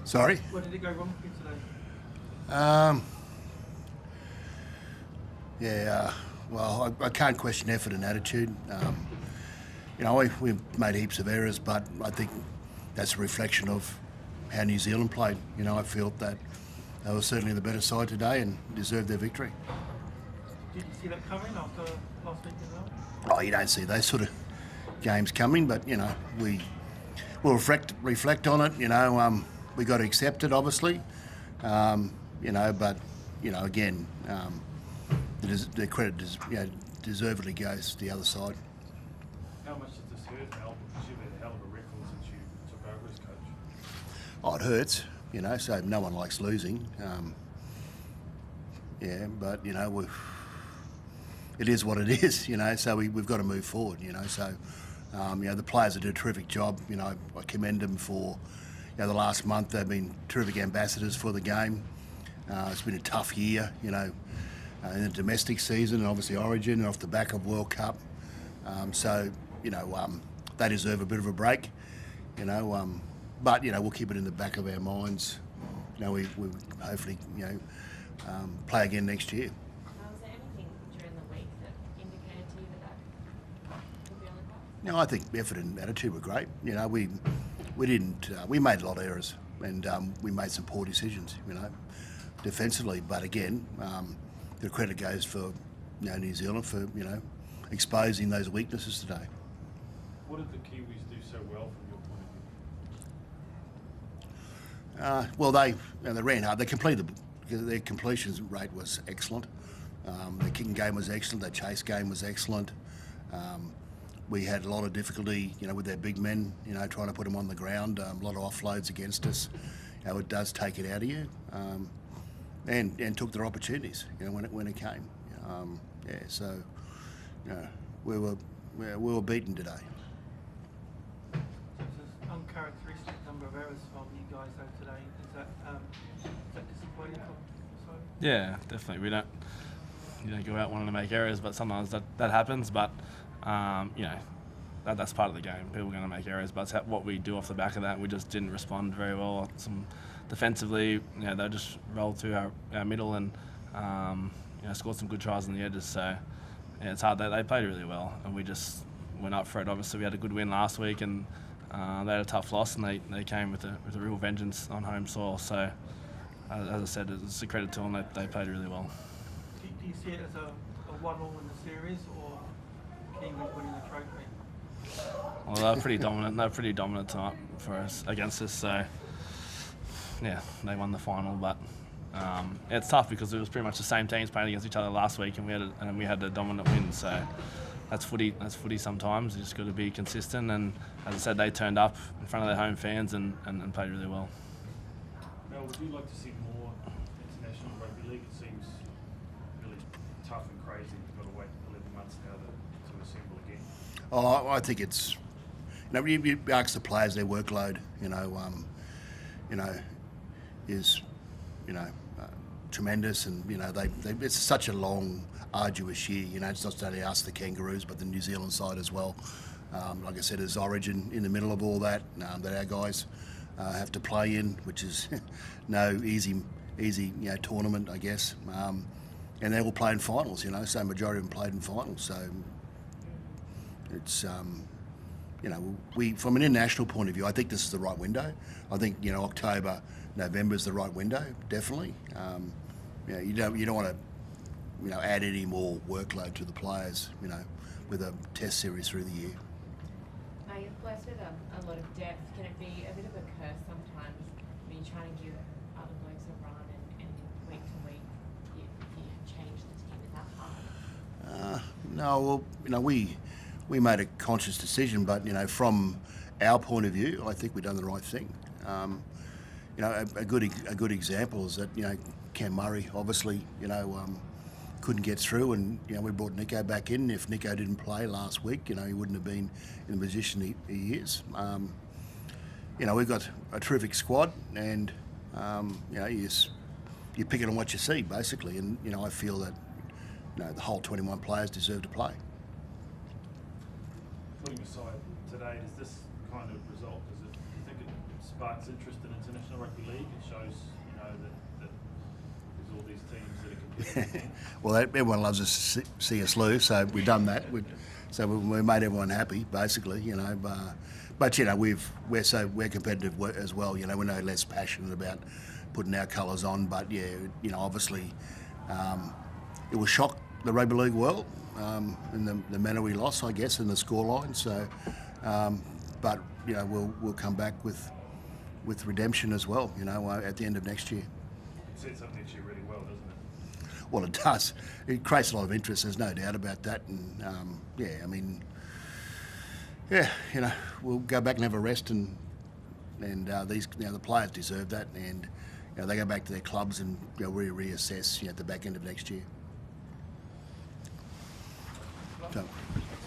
Sorry? What did it go wrong for you today? Well, I can't question effort and attitude. We've made heaps of errors, but I think that's a reflection of how New Zealand played. I felt that they were certainly the better side today and deserved their victory. Did you see that coming after last week as well? Oh, you don't see those sort of games coming, but we'll reflect on it. We got to accept it, obviously. But again, the credit deservedly goes to the other side. How much does this hurt, Mal? Because you've had a hell of a record since you took over as coach. Oh, it hurts. So no one likes losing. But it is what it is. So we've got to move forward. So the players have done a terrific job. I commend them for the last month. They've been terrific ambassadors for the game. It's been a tough year, in the domestic season and obviously Origin and off the back of World Cup. They deserve a bit of a break, but we'll keep it in the back of our minds. We hopefully play again next year. Was there anything during the week that indicated to you that could be on the cards? No, I think effort and attitude were great. We made a lot of errors and we made some poor decisions, defensively. But again, the credit goes for New Zealand for exposing those weaknesses today. What did the Kiwis do so well from your point of view? Well, they ran hard. They completed. Their completion rate was excellent. Their kicking game was excellent. Their chase game was excellent. We had a lot of difficulty, with their big men, trying to put them on the ground. A lot of offloads against us. It does take it out of you, and took their opportunities, when it came. We were beaten today. It's an uncharacteristic number of errors from you guys though today. Is that disappointing for Yeah, definitely. You don't go out wanting to make errors, but sometimes that happens. But that's part of the game. People are going to make errors, but it's what we do off the back of that. We just didn't respond very well. Some defensively, they just rolled through our middle and scored some good tries on the edges. So it's hard. They played really well, and we just went up for it. Obviously, we had a good win last week, and they had a tough loss, and they came with a real vengeance on home soil. So as I said, it's a credit to them. They played really well. Do you see it as a 1-1 in the series, or Kiwis winning the trophy? Well, they're pretty dominant. They're pretty dominant tonight against us. So yeah, they won the final, but it's tough because it was pretty much the same teams playing against each other last week, and we had a dominant win. So that's footy. That's footy. Sometimes you just got to be consistent. And as I said, they turned up in front of their home fans and played really well. Mel, would you like to see more international rugby league? It seems really tough and crazy. You've got to wait 11 months now to assemble again. Oh, I think it's, you ask the players their workload, is, tremendous, and it's such a long, arduous year. It's not only us, the Kangaroos, but the New Zealand side as well. Like I said, there's Origin in the middle of all that our guys have to play in, which is no easy tournament, I guess. And they all play in finals, so majority of them played in finals. So it's, from an international point of view, I think this is the right window. I think, October, November is the right window, definitely. You don't want to, add any more workload to the players, with a test series through the year. Now you're blessed with a lot of depth. Can it be a bit of a curse sometimes when you're trying to give other blokes a run and week to week you change the team? Is that hard? No, well, we made a conscious decision, but from our point of view, I think we've done the right thing. A good example is that Cam Murray obviously couldn't get through, and we brought Nico back in. If Nico didn't play last week, he wouldn't have been in the position he is. We've got a terrific squad, and you pick it on what you see basically, and I feel that the whole 21 players deserve to play. Putting aside today, does this kind of result, do you think it sparks interest in international rugby league. It shows, you know, that there's all these teams that are competing. Well, everyone loves us to see us lose, so we've done that. So we made everyone happy, basically, you know. But you know, we're competitive as well. You know, we're no less passionate about putting our colours on. But yeah, you know, obviously, it will shock the rugby league world in the manner we lost, I guess, in the scoreline. So, but you know, we'll come back with redemption as well. You know, at the end of next year. It sets up next year really well, doesn't it? Well, it does. It creates a lot of interest. There's no doubt about that. And yeah, I mean, yeah, you know, we'll go back and have a rest, and these, you know, the players deserve that, and you know, they go back to their clubs and, you know, reassess, you know, at the back end of next year. So.